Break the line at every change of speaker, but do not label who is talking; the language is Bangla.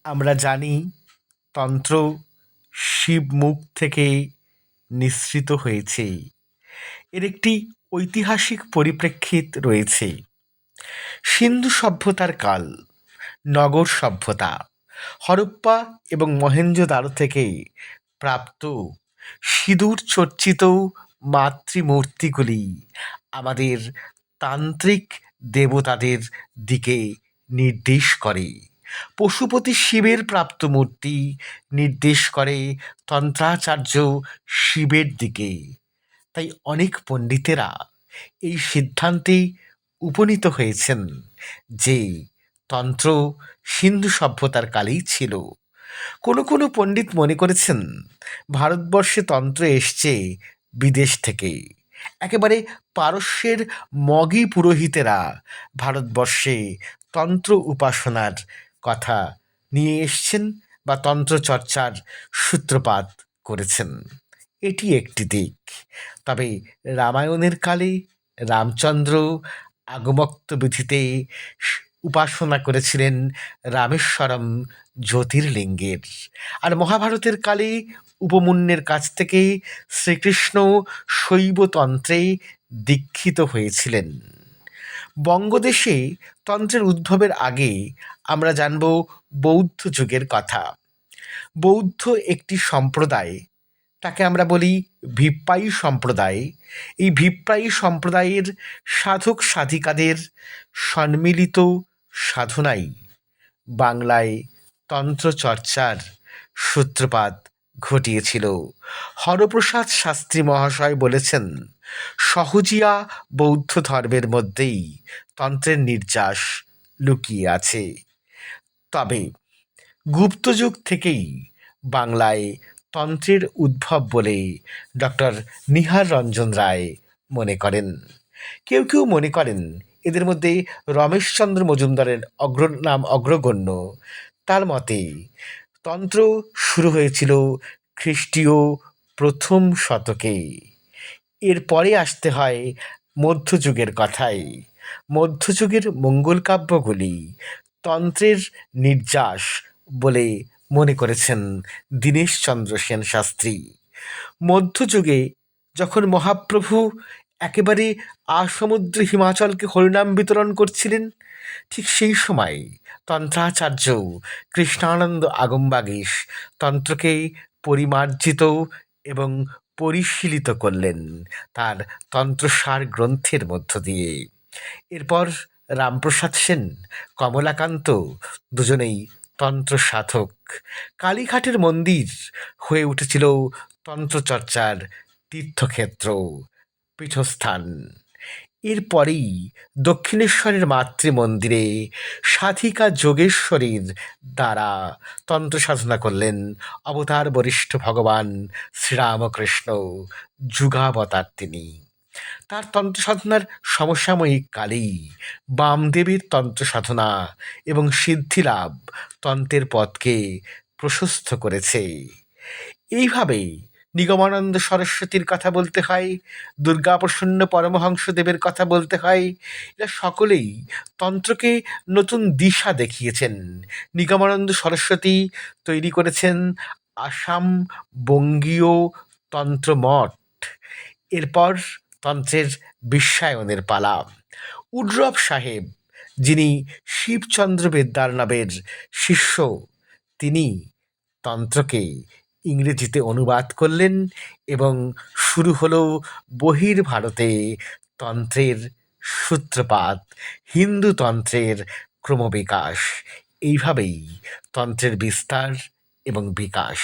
আমরা জানি তন্ত্র শিবমুখ থেকে নিঃসৃত হয়েছে। এর একটি ঐতিহাসিক পরিপ্রেক্ষিত রয়েছে। সিন্ধু সভ্যতার কাল, নগর সভ্যতা, হরপ্পা এবং মহেঞ্জোদারো থেকে প্রাপ্ত সিঁদুর চর্চিত মাতৃমূর্তিগুলি আমাদের তান্ত্রিক দেবতাদের দিকে নির্দেশ করে। পশুপতি শিবের প্রাপ্ত মূর্তি নির্দেশ করে তন্ত্রাচার্য শিবের দিকে। তাই অনেক পণ্ডিতেরা এই সিদ্ধান্তে উপনীত হয়েছেন যে তন্ত্র সিন্ধু সভ্যতার কালেই ছিল। কোনো কোনো পণ্ডিত মনে করেছেন ভারতবর্ষে তন্ত্র এসছে বিদেশ থেকে। একেবারে পারস্যের মগী পুরোহিতেরা ভারতবর্ষে তন্ত্র উপাসনার কথা নিয়ে এসছেন বা তন্ত্রচর্চার সূত্রপাত করেছেন। এটি একটি দিক। তবে রামায়ণের কালে রামচন্দ্র আগমোক্ত বিধিতে উপাসনা করেছিলেন রামেশ্বরম জ্যোতির্লিঙ্গের। আর মহাভারতের কালে উপমন্যুর কাছ থেকে শ্রীকৃষ্ণ শৈবতন্ত্রে দীক্ষিত হয়েছিলেন। বঙ্গদেশে তন্ত্রের উদ্ভবের আগে আমরা জানব বৌদ্ধ যুগের কথা। বৌদ্ধ একটি সম্প্রদায়, তাকে আমরা বলি ভিপ্পায়ী সম্প্রদায়। এই ভিপ্পায়ী সম্প্রদায়ের সাধক সাধিকাদের সম্মিলিত সাধনাই বাংলায় তন্ত্রচর্চার সূত্রপাত ঘটিয়েছিল। হরপ্রসাদ শাস্ত্রী মহাশয় বলেছেন, সহজিয়া বৌদ্ধ ধর্মের মধ্যেই তন্ত্রের নির্যাস লুকিয়ে আছে। তবে গুপ্তযুগ থেকেই বাংলায় তন্ত্রের উদ্ভব বলে ডক্টর নিহার রঞ্জন রায় মনে করেন। কেউ কেউ মনে করেন এদের মধ্যে রমেশচন্দ্র মজুমদারের নাম অগ্রগণ্য। তার মতে তন্ত্র শুরু হয়েছিল খ্রিস্টীয় প্রথম শতকে। এরপরে আসতে হয় মধ্যযুগের কথায়। মধ্যযুগের মঙ্গল কাব্যগুলি তন্ত্রের নির্যাস বলে মনে করেছেন দীনেশচন্দ্র সেন শাস্ত্রী। মধ্যযুগে যখন মহাপ্রভু একেবারে আসমুদ্র হিমাচলকে হরিনাম বিতরণ করছিলেন, ঠিক সেই সময় তন্ত্রাচার্য কৃষ্ণানন্দ আগমবাগীশ তন্ত্রকে পরিমার্জিত এবং পরিশীলিত করলেন তার তন্ত্রসার গ্রন্থের মধ্য দিয়ে। এরপর রামপ্রসাদ সেন, কমলাকান্ত দুজনেই তন্ত্র সাধক। কালীঘাটের মন্দির হয়ে উঠেছিল তন্ত্রচর্চার তীর্থক্ষেত্র, পীঠস্থান। এরপরেই দক্ষিণেশ্বরের মাতৃমন্দিরে সাধিকা যোগেশ্বরীর দ্বারা তন্ত্র সাধনা করলেন অবতার বরিষ্ঠ ভগবান শ্রীরামকৃষ্ণ, যুগাবতার তিনি। তার তন্ত্র সাধনার সমসাময়িক কালেই বামদেবের তন্ত্র সাধনা এবং সিদ্ধিলাভ তন্ত্রের পথকে প্রশস্ত করেছে। এইভাবেই নিগমানন্দ সরস্বতীর কথা বলতে হয়, দুর্গাপ্রসন্ন পরমহংসদেবের কথা বলতে হয়। এরা সকলেই তন্ত্রকে নতুন দিশা দেখিয়েছেন। নিগমানন্দ সরস্বতী তৈরি করেছেন আসাম বঙ্গীয় তন্ত্রমঠ। এরপর তন্ত্রের বিশ্বায়নের পালা। উড্রব সাহেব, যিনি শিবচন্দ্র বিদ্যার্ণবের শিষ্য, তিনি তন্ত্রকে ইংরেজিতে অনুবাদ করলেন এবং শুরু হলো বহির্ভারতে তন্ত্রের সূত্রপাত, হিন্দু তন্ত্রের ক্রমবিকাশ। এইভাবেই তন্ত্রের বিস্তার এবং বিকাশ।